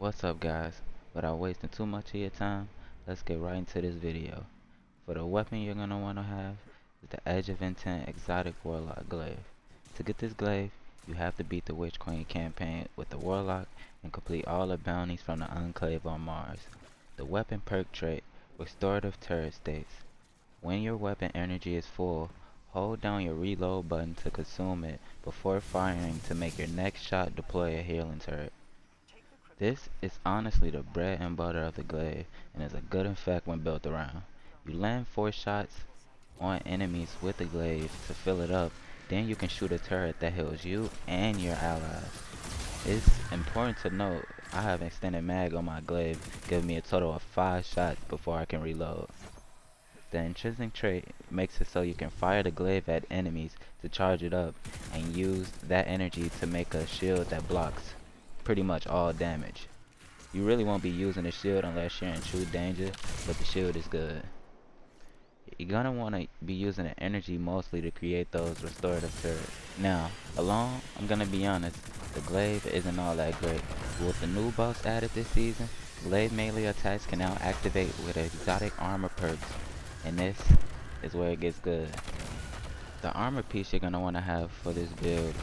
What's up guys? Without wasting too much of your time, let's get right into this video. For the weapon you're going to want to have is the Edge of Intent Exotic Warlock Glaive. To get this glaive, you have to beat the Witch Queen campaign with the Warlock and complete all the bounties from the Enclave on Mars. The weapon perk trait, Restorative Turret states, when your weapon energy is full, hold down your reload button to consume it before firing to make your next shot deploy a healing turret. This is honestly the bread and butter of the glaive and is a good effect when built around. You land 4 shots on enemies with the glaive to fill it up, then you can shoot a turret that heals you and your allies. It's important to note I have extended mag on my glaive, giving me a total of 5 shots before I can reload. The intrinsic trait makes it so you can fire the glaive at enemies to charge it up and use that energy to make a shield that blocks pretty much all damage. You really won't be using the shield unless you're in true danger, but the shield is good. You're gonna want to be using the energy mostly to create those restorative turrets. Now, alone, I'm gonna be honest, the glaive isn't all that great. With the new buffs added this season, glaive melee attacks can now activate with exotic armor perks, and this is where it gets good. The armor piece you're gonna want to have for this build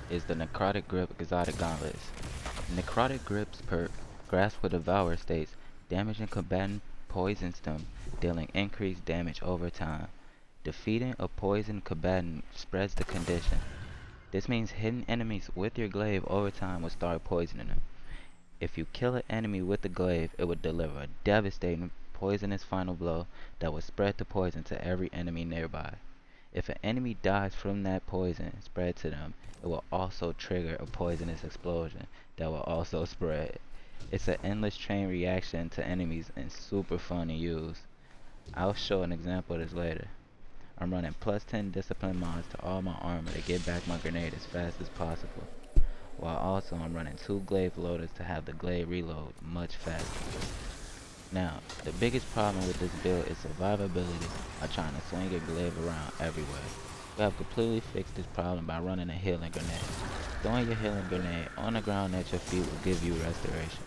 is the Necrotic Grip Exotic Gauntlets. Necrotic Grips perk, Grasp with Devour states, damaging combatant poisons them, dealing increased damage over time. Defeating a poisoned combatant spreads the condition. This means hitting enemies with your glaive over time will start poisoning them. If you kill an enemy with the glaive, it would deliver a devastating poisonous final blow that will spread the poison to every enemy nearby. If an enemy dies from that poison spread to them, it will also trigger a poisonous explosion that will also spread. It's an endless chain reaction to enemies and super fun to use. I'll show an example of this later. I'm running plus 10 discipline mods to all my armor to get back my grenade as fast as possible, while also I'm running 2 glaive loaders to have the glaive reload much faster. Now, the biggest problem with this build is survivability of trying to swing your glaive around everywhere. We have completely fixed this problem by running a healing grenade. Throwing your healing grenade on the ground at your feet will give you restoration.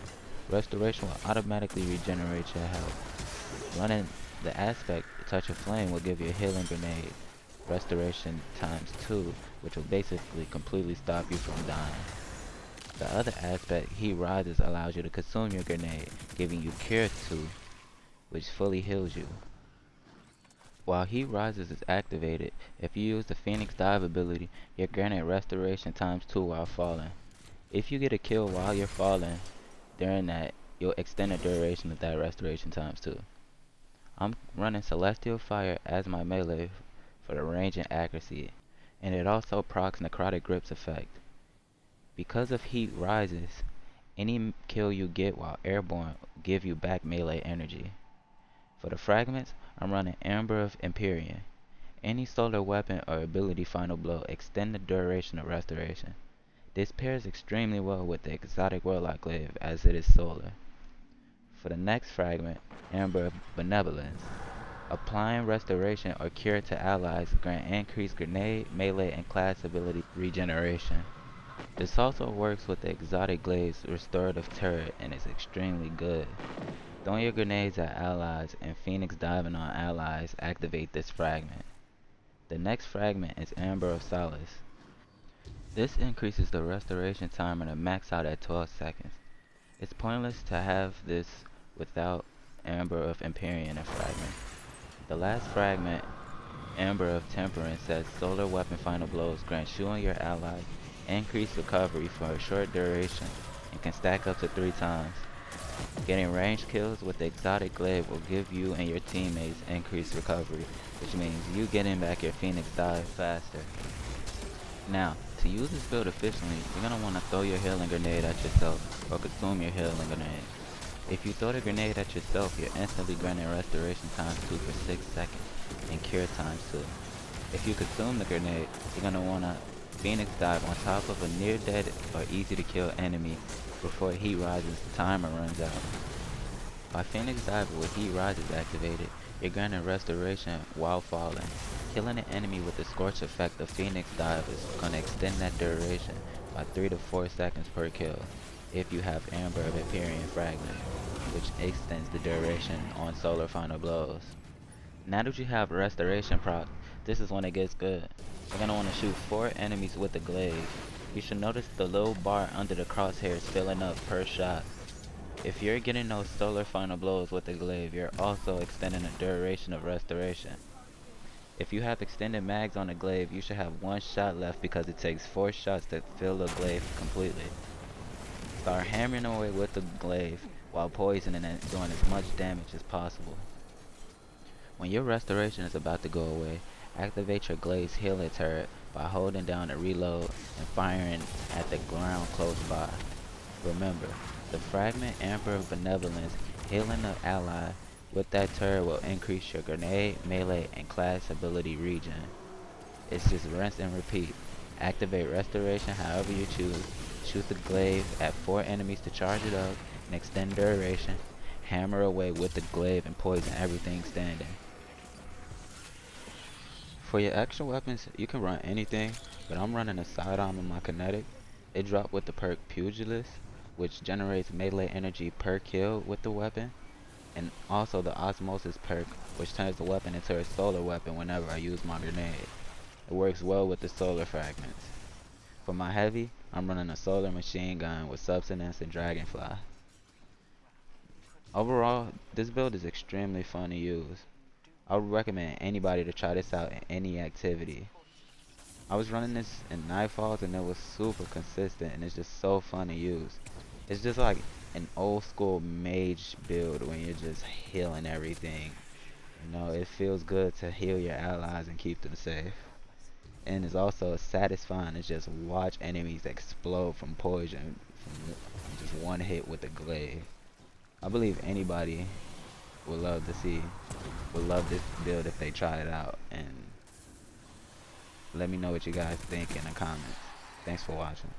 Restoration will automatically regenerate your health. Running the aspect Touch of Flame will give you a healing grenade restoration times 2, which will basically completely stop you from dying. The other aspect, Heat Rises, allows you to consume your grenade, giving you Cure 2, which fully heals you. While Heat Rises is activated, if you use the Phoenix Dive ability, you're granted Restoration times 2 while falling. If you get a kill while you're falling, during that, you'll extend the duration of that Restoration times 2. I'm running Celestial Fire as my melee for the range and accuracy, and it also procs Necrotic Grips effect. Because of Heat Rises, any kill you get while airborne will give you back melee energy. For the fragments, I'm running Amber of Empyrean. Any solar weapon or ability final blow extend the duration of restoration. This pairs extremely well with the exotic Warlock Glaive as it is solar. For the next fragment, Amber of Benevolence. Applying restoration or cure to allies grant increased grenade, melee, and class ability regeneration. This also works with the exotic glaive's restorative turret and is extremely good. Throwing your grenades at allies and Phoenix diving on allies activate this fragment. The next fragment is Amber of Solace. This increases the restoration timer to max out at 12 seconds. It's pointless to have this without Amber of Empyrean and fragment. The last fragment, Amber of Temperance, says solar weapon final blows grant you and your allies increased recovery for a short duration and can stack up to 3 times. Getting ranged kills with the exotic glaive will give you and your teammates increased recovery, which means you getting back your Phoenix dive faster. Now, to use this build efficiently, you're going to want to throw your healing grenade at yourself or consume your healing grenade. If you throw the grenade at yourself, you're instantly granted restoration times 2 for 6 seconds and cure times 2. If you consume the grenade, you're going to want to Phoenix dive on top of a near dead or easy to kill enemy before Heat Rises timer runs out. By Phoenix diving with Heat Rises activated, you're granted restoration while falling. Killing an enemy with the scorch effect of Phoenix dive is going to extend that duration by 3 to 4 seconds per kill. if you have Amber of Empyrean Fragment, which extends the duration on solar final blows. Now that you have Restoration proc, this is when it gets good. You're going to want to shoot 4 enemies with the Glaive. You should notice the little bar under the crosshairs filling up per shot. If you're getting those solar final blows with the Glaive, you're also extending the duration of Restoration. If you have extended mags on the Glaive, you should have 1 shot left because it takes 4 shots to fill the Glaive completely. Start hammering away with the Glaive while poisoning and doing as much damage as possible. When your restoration is about to go away, activate your Glaive's healing turret by holding down the reload and firing at the ground close by. Remember, the Fragment Amber of Benevolence healing the ally with that turret will increase your grenade, melee, and class ability regen. It's just rinse and repeat. Activate restoration however you choose. Shoot the Glaive at 4 enemies to charge it up and extend duration. Hammer away with the Glaive and poison everything standing. For your extra weapons, you can run anything, but I'm running a sidearm in my kinetic. It dropped with the perk Pugilist, which generates melee energy per kill with the weapon, and also the Osmosis perk, which turns the weapon into a solar weapon whenever I use my grenade. It works well with the solar fragments. For my heavy, I'm running a solar machine gun with Substance and Dragonfly. Overall, this build is extremely fun to use. I would recommend anybody to try this out in any activity. I was running this in Nightfalls and it was super consistent and it's just so fun to use. It's just like an old school mage build when you're just healing everything. You know, it feels good to heal your allies and keep them safe. And it's also satisfying to just watch enemies explode from poison from just one hit with a glaive. I believe anybody would love this build if they try it out, and let me know what you guys think in the comments. Thanks for watching.